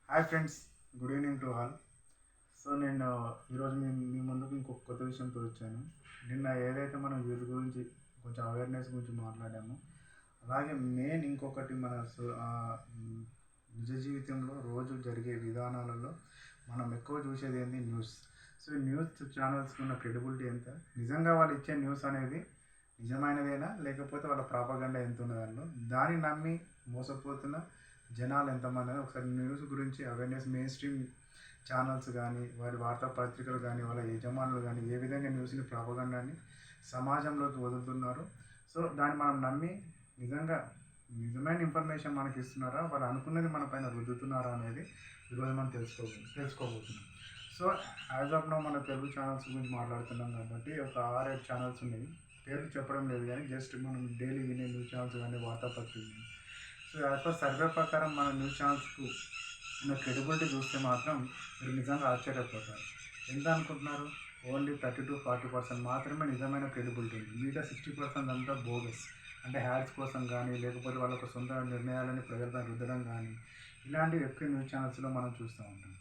Hi friends, good evening to all. So నేను ఈరోజు మీ ముందుకు ఇంకొక కొత్త విషయంతో వచ్చాను. నిన్న ఏదైతే మనం యూత్ గురించి కొంచెం అవేర్నెస్ గురించి మాట్లాడామో, అలాగే మెయిన్ ఇంకొకటి నిజ జీవితంలో రోజు జరిగే విధానాలలో మనం ఎక్కువ చూసేది ఏంటి? న్యూస్. సో ఈ న్యూస్ ఛానల్స్కి ఉన్న క్రెడిబిలిటీ ఎంత? నిజంగా వాళ్ళు ఇచ్చే న్యూస్ అనేది నిజమైనదేనా, లేకపోతే వాళ్ళ ప్రాపగండా ఎంత ఉన్నది దానిలో? దాన్ని నమ్మి మోసపోతున్న జనాలు ఎంతమంది అని ఒకసారి న్యూస్ గురించి అవేర్నెస్ మెయిన్ స్ట్రీమ్ ఛానల్స్ కానీ, వారి వార్తాపత్రికలు కానీ, వాళ్ళ యజమానులు కానీ ఏ విధంగా న్యూస్ని ప్రాపగండాన్ని సమాజంలోకి వదులుతున్నారు. సో దాన్ని మనం నమ్మి నిజంగా నిజమైన ఇన్ఫర్మేషన్ మనకి ఇస్తున్నారా, వాళ్ళు అనుకున్నది మన పైన రుద్దుతున్నారా అనేది ఈరోజు మనం తెలుసుకోబోతున్నాం. సో యాజ్ ఆఫ్ నో మన తెలుగు ఛానల్స్ గురించి మాట్లాడుతున్నాం కాబట్టి ఒక 6-7 ఛానల్స్ ఉన్నాయి. పేర్లు చెప్పడం లేదు కానీ జస్ట్ మనం డైలీ వినే న్యూస్ ఛానల్స్ కానీ, వార్తాపత్రికలు. సో యాజ్ పర్ సర్వే ప్రకారం మన న్యూస్ ఛానల్స్కు ఉన్న క్రెడిబిలిటీ చూస్తే మాత్రం మీరు నిజంగా ఆశ్చర్యపోతారు. ఎంత అనుకుంటున్నారు? ఓన్లీ 30-40% మాత్రమే నిజమైన క్రెడిబిలిటీ ఉంది. మిగతా 60% అంతా బోగస్. అంటే హ్యాడ్స్ కోసం కానీ, లేకపోతే వాళ్ళ సొంత నిర్ణయాలని ప్రజలపై రుద్దడం కానీ, ఇలాంటివి ఎక్కువ న్యూస్ ఛానల్స్లో మనం చూస్తూ ఉంటాం.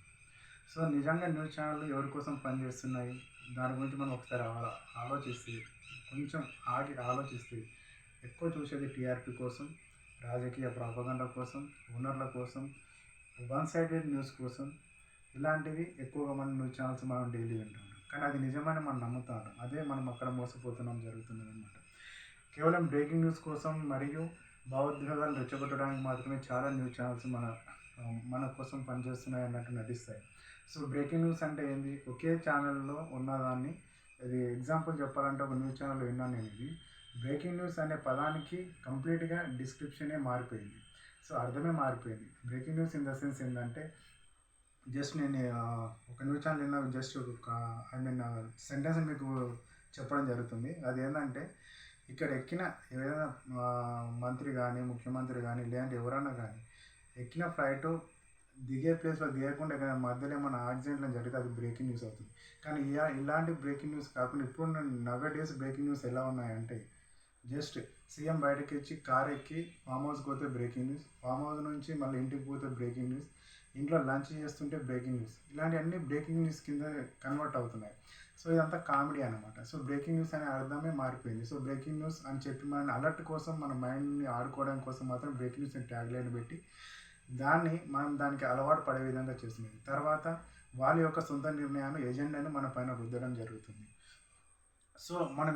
సో నిజంగా న్యూస్ ఛానళ్ళు ఎవరి కోసం పనిచేస్తున్నాయి, దాని గురించి మనం ఒకసారి ఆలోచిస్తే, కొంచెం ఆలోచిస్తే ఎక్కువ చూసేది టీఆర్పీ కోసం, రాజకీయ ప్రాపగండా కోసం, ఓనర్ల కోసం, వన్ సైడెడ్ న్యూస్ కోసం. ఇలాంటివి ఎక్కువగా మన న్యూస్ ఛానల్స్ మనం డైలీ వింటుంటాం. కానీ అది నిజమని మనం నమ్ముతాం. అదే మనం అక్కడ మోసపోతున్నాం జరుగుతుంది అనమాట. కేవలం బ్రేకింగ్ న్యూస్ కోసం మరియు భావోద్వేగాలు రెచ్చగొట్టడానికి మాత్రమే చాలా న్యూస్ ఛానల్స్ మన కోసం పనిచేస్తున్నాయి అన్నట్టు నటిస్తాయి. సో బ్రేకింగ్ న్యూస్ అంటే ఏంది? ఒకే ఛానల్లో ఉన్నదాన్ని, ఇది ఎగ్జాంపుల్ చెప్పాలంటే ఒక న్యూస్ ఛానల్లో విన్నాను నేను. ఇది బ్రేకింగ్ న్యూస్ అనే పదానికి కంప్లీట్గా డిస్క్రిప్షనే మారిపోయింది. సో అర్థమే మారిపోయింది. Breaking news in the sense ఏంటంటే, జస్ట్ నేను ఒక న్యూస్ ఛానల్ విన్నా, జస్ట్ ఒక సెంటెన్స్ మీకు చెప్పడం జరుగుతుంది. అది ఏంటంటే, ఇక్కడ ఎక్కిన ఏదైనా మంత్రి కానీ, ముఖ్యమంత్రి కానీ, లేదంటే ఎవరైనా కానీ ఎక్కిన ఫ్లైట్ దిగే ప్లేస్లో దిగకుండా ఎక్కడ మధ్యలో ఏమైనా యాక్సిడెంట్లు జరిగితే అది బ్రేకింగ్ న్యూస్ అవుతుంది. కానీ ఇలాంటి బ్రేకింగ్ న్యూస్ కాకుండా ఇప్పుడు నవ డేస్ బ్రేకింగ్ న్యూస్ ఎలా ఉన్నాయంటే, జస్ట్ సీఎం బయటకి వచ్చి కార్ ఎక్కి ఫామ్ హౌస్కి పోతే బ్రేకింగ్ న్యూస్, ఫామ్ హౌస్ నుంచి మళ్ళీ ఇంటికి పోతే బ్రేకింగ్ న్యూస్, ఇంట్లో లంచ్ చేస్తుంటే బ్రేకింగ్ న్యూస్, ఇలాంటివన్నీ బ్రేకింగ్ న్యూస్ కింద కన్వర్ట్ అవుతున్నాయి. సో ఇదంతా కామెడీ అనమాట. సో బ్రేకింగ్ న్యూస్ అనే అర్థమే మారిపోయింది. సో బ్రేకింగ్ న్యూస్ అని చెప్పి మన అలర్ట్ కోసం, మన మైండ్ని ఆడుకోవడం కోసం మాత్రం బ్రేకింగ్ న్యూస్ అని ట్యాగ్ లైన్ పెట్టి మనం దానికి అలవాటు పడే విధంగా చేస్తున్నది. తర్వాత వాళ్ళ యొక్క సొంత నిర్ణయాలు, ఎజెండాను మన పైన రుద్దడం జరుగుతుంది. సో మనం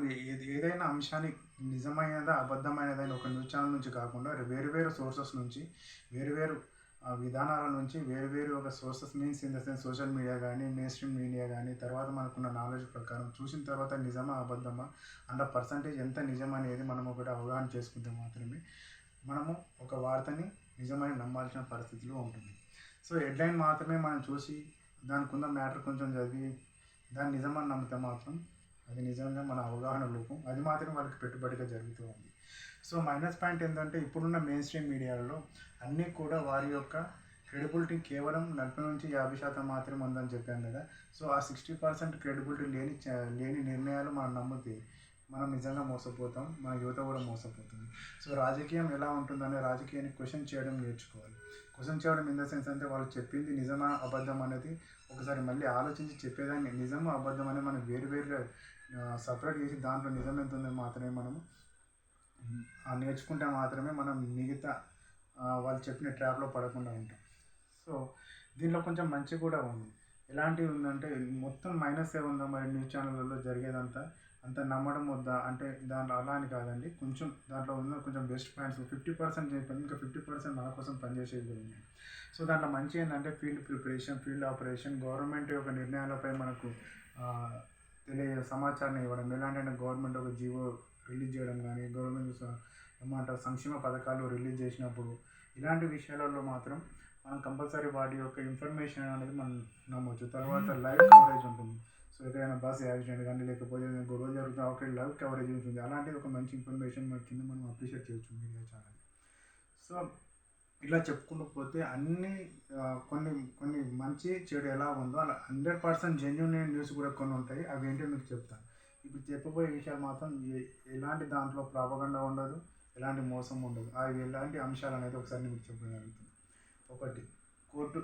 ఏదైనా అంశాన్ని నిజమైనదా అబద్ధమైనదా అని ఒక న్యూస్ ఛానల్ నుంచి కాకుండా వేరు సోర్సెస్ నుంచి, వేరు విధానాల నుంచి, వేరు ఒక sources means in the sense social media కానీ, మెయిన్ స్ట్రీమ్ మీడియా కానీ, తర్వాత మనకున్న నాలెడ్జ్ ప్రకారం చూసిన తర్వాత నిజమా అబద్ధమా అంత పర్సంటేజ్ ఎంత నిజం అనేది మనం ఒకటి అవగాహన చేసుకుంటే మాత్రమే మనము ఒక వార్తని నిజమైన నమ్మాల్సిన పరిస్థితిలో ఉంటుంది. సో హెడ్లైన్ మాత్రమే మనం చూసి దానికి ఉన్న మ్యాటర్ కొంచెం చదివి దాన్ని నిజమని నమ్మితే మాత్రం అది నిజంగా మన అవగాహన లోపం. అది మాత్రం వాళ్ళకి పెట్టుబడిగా జరుగుతూ ఉంది. సో మైనస్ పాయింట్ ఏంటంటే, ఇప్పుడున్న మెయిన్ స్ట్రీమ్ మీడియాలో అన్నీ కూడా వారి యొక్క క్రెడిబిలిటీ కేవలం 40-50% మాత్రమే ఉందని చెప్పాను కదా. సో ఆ 60% క్రెడిబిలిటీ లేని నిర్ణయాలు మనం నమ్మితే మనం నిజంగా మోసపోతాం, మన యువత కూడా మోసపోతుంది. సో రాజకీయం ఎలా ఉంటుందనే రాజకీయాన్ని క్వశ్చన్ చేయడం నేర్చుకోవాలి. క్వశ్చన్ చేయడం ఇన్ ద సెన్స్ అంటే, వాళ్ళు చెప్పింది నిజమా అబద్ధం అనేది ఒకసారి మళ్ళీ ఆలోచించి చెప్పేదాన్ని నిజమా అబద్ధం అనేది మనం వేరుగా సపరేట్ చేసి దాంట్లో నిజం ఎంత ఉందని మాత్రమే మనము నేర్చుకుంటే మాత్రమే మనం మిగతా వాళ్ళు చెప్పిన ట్రాప్లో పడకుండా ఉంటాం. సో దీనిలో కొంచెం మంచి కూడా ఉంది. ఎలాంటివి ఉందంటే, మొత్తం మైనసే ఉందా మరి న్యూస్ ఛానళ్ళలో జరిగేదంతా అంత నమ్మడం వద్దా అంటే, దాంట్లో అలా అని కాదండి. దాంట్లో ఉన్న కొంచెం బెస్ట్ పాయింట్స్ 50% చెప్పాను, ఇంకా 50% మన కోసం పనిచేసేవి కూడా ఉన్నాయి. సో దాంట్లో మంచి ఏంటంటే, field preparation, field operation, government యొక్క నిర్ణయాలపై మనకు సమాచారాన్ని ఇవ్వడం. ఎలాంటి గవర్నమెంట్ ఒక జీవో రిలీజ్ చేయడం కానీ, గవర్నమెంట్ ఏమంటారు సంక్షేమ పథకాలు రిలీజ్ చేసినప్పుడు, ఇలాంటి విషయాలలో మాత్రం మనం కంపల్సరీ వాటి యొక్క ఇన్ఫర్మేషన్ అనేది మనం నమ్మవచ్చు. తర్వాత లైవ్ కవరేజ్ ఉంటుంది. సో ఎక్కడైనా బస్ యాక్సిడెంట్ కానీ, లేకపోతే గొడవ జరుగుతుంది, అక్కడ లైవ్ కవరేజ్ ఉంటుంది. అలాంటిది ఒక మంచి ఇన్ఫర్మేషన్ మన కింద మనం అప్రిషియేట్ చేయొచ్చు మీడియా ఛానల్. సో ఇలా చెప్పుకుంటూ పోతే అన్నీ కొన్ని మంచి చెడు ఎలా ఉందో అలా 100% జెన్యూన్ న్యూస్ కూడా కొన్ని ఉంటాయి. అవి ఏంటో మీకు చెప్తాను. ఇప్పుడు చెప్పబోయే విషయాలు మాత్రం ఎలాంటి దాంట్లో ప్రాపగండా ఉండదు, ఎలాంటి మోసం ఉండదు. అవి ఎలాంటి అంశాలు అనేది ఒకసారి మీకు చెప్పడం జరుగుతుంది. ఒకటి, కోర్టు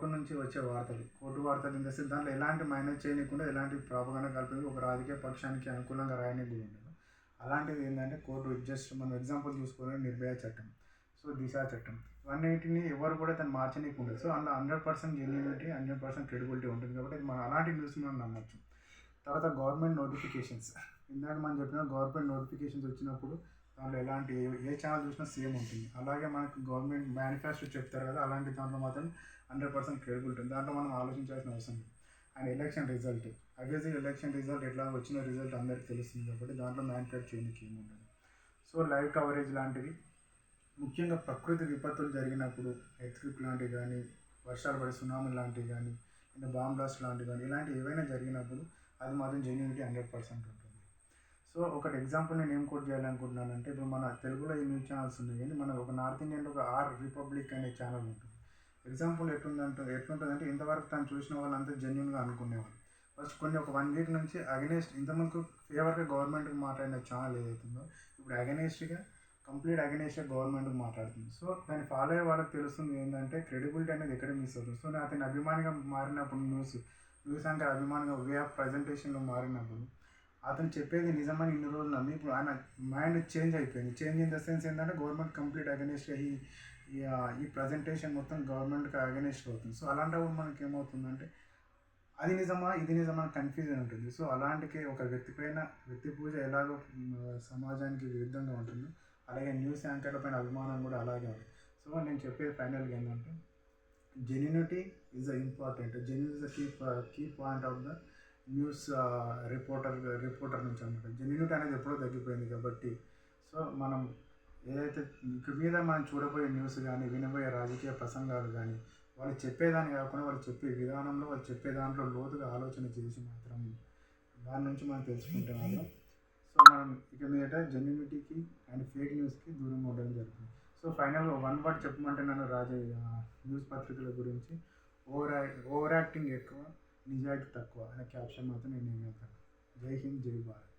కోర్టు నుంచి వచ్చే వార్తలు, కోర్టు వార్తలు ఇన్ ద సెన్స్ దాంట్లో ఎలాంటి మైనస్ చేయకుండా, ఎలాంటి ప్రాపగండా కలిపి ఒక రాజకీయ పక్షానికి అనుకూలంగా రాయడానికి కూడా ఉండదు. అలాంటిది ఏంటంటే కోర్టు జస్ట్ మనం ఎగ్జాంపుల్ చూసుకోవాలి, నిర్భయ చట్టం, సో దిశ చట్టం, ఇవన్నిటిని ఎవరు కూడా దాన్ని మార్చనీకి ఉండదు. సో అందులో 100% జెన్యూనిటీ, 100% క్రెడిబిలిటీ ఉంటుంది కాబట్టి మనం అలాంటి న్యూస్ మనం నమ్మచ్చు. తర్వాత గవర్నమెంట్ నోటిఫికేషన్స్, ఇందాక మనం చెప్పిన గవర్నమెంట్ నోటిఫికేషన్స్ వచ్చినప్పుడు దాంట్లో ఎలాంటి ఏ ఛానల్ చూసినా సేమ్ ఉంటుంది. అలాగే మనకు గవర్నమెంట్ మేనిఫెస్టో చెప్తారు కదా, అలాంటి దాంట్లో మాత్రం 100% క్రెడిబిలిటీ ఉంటుంది. దాంట్లో మనం ఆలోచించాల్సిన అవసరం లేదు. And election result, obviously election result ఎట్లా వచ్చిన రిజల్ట్ అందరికీ తెలుస్తుంది కాబట్టి దాంట్లో మ్యానిపులేట్ చేయడానికి ఏముండదు. సో లైవ్ కవరేజ్ లాంటివి, ముఖ్యంగా ప్రకృతి విపత్తులు జరిగినప్పుడు ఎర్త్క్వేక్ లాంటివి కానీ, వర్షాలు పడే సునామీ లాంటివి కానీ, ఇంకా బాంబ్ బ్లాస్ట్ లాంటివి కానీ, ఇలాంటివి ఏవైనా జరిగినప్పుడు అది మాత్రం జెన్యూనిటీ 100% ఉంటుంది. సో ఒకటి ఎగ్జాంపుల్ నేను ఏం కోట్ చేయాలనుకుంటున్నానంటే, ఇప్పుడు మన తెలుగులో ఈ న్యూస్ ఛానల్స్ ఉన్నాయి కానీ మన ఒక నార్త్ ఇండియన్లో ఒక ఆర్ రిపబ్లిక్ అనే ఛానల్ ఉంటుంది. ఎగ్జాంపుల్ ఎట్లుంటుందంటే ఇంతవరకు తను చూసిన వాళ్ళంతా జెన్యున్గా అనుకునేవాళ్ళు. ఫస్ట్ ఒక 1 వీక్ నుంచి అగెనెస్ట్, ఇంతకుముందు ఫేవర్గా గవర్నమెంట్కి మాట్లాడిన ఛానల్ ఏదైతుందో ఇప్పుడు కంప్లీట్ అగెనెస్ట్గా గవర్నమెంట్కి మాట్లాడుతుంది. సో దాన్ని ఫాలో అయ్యే వాళ్ళకి తెలుస్తుంది ఏంటంటే క్రెడిబిలిటీ అనేది ఎక్కడ మిస్ అవుతుంది. సో అతని అభిమానిగా మారినప్పుడు న్యూస్ యాంకర్ అభిమానిగా వే ఆఫ్ ప్రజెంటేషన్లో మారినప్పుడు అతను చెప్పేది నిజమని ఇన్ని రోజులు నమ్మి ఇప్పుడు ఆయన మైండ్ చేంజ్ అయిపోయింది. చేంజ్ ఇన్ ద సెన్స్ ఏంటంటే గవర్నమెంట్ కంప్లీట్ అగెనెస్ట్గా ఈ ప్రజెంటేషన్ మొత్తం గవర్నమెంట్కి అగెనెస్ట్ అవుతుంది. సో అలాంటప్పుడు మనకి ఏమవుతుందంటే అది నిజమా ఇది నిజమా కన్ఫ్యూజన్ ఉంటుంది. సో అలాంటికి ఒక వ్యక్తి పూజ ఎలాగో సమాజానికి విరుద్ధంగా ఉంటుందో అలాగే న్యూస్ యాంకర్ల పైన అభిమానం కూడా అలాగే ఉంది. సో నేను చెప్పేది ఫైనల్గా ఏంటంటే genuinity is important. Genuine is the key point of the news reporter నుంచి అనమాట. జెన్యూనిటీ అనేది ఎప్పుడో తగ్గిపోయింది కాబట్టి సో మనం ఏదైతే ఇక మీద మనం చూడబోయే న్యూస్ కానీ, వినబోయే రాజకీయ ప్రసంగాలు కానీ వాళ్ళు చెప్పేదాన్ని కాకుండా వాళ్ళు చెప్పే విధానంలో, వాళ్ళు చెప్పే దాంట్లో లోతుగా ఆలోచన చేసి మాత్రం దాని నుంచి మనం తెలుసుకుంటే మాత్రం సో మనం ఇక మీదట జెన్యూనిటీకి అండ్ ఫేక్ న్యూస్కి దూరంగా ఉండడం జరుగుతుంది. సో ఫైనల్గా 1 వర్డ్ చెప్పమంటే నన్ను న్యూస్ పత్రికల గురించి ఓవర్ యాక్టింగ్ ఎక్కువ, నిజాయితీ తక్కువ అనే క్యాప్షన్ మాత్రం నేను ఏమవుతాను. జై హింద్, జై భారత్.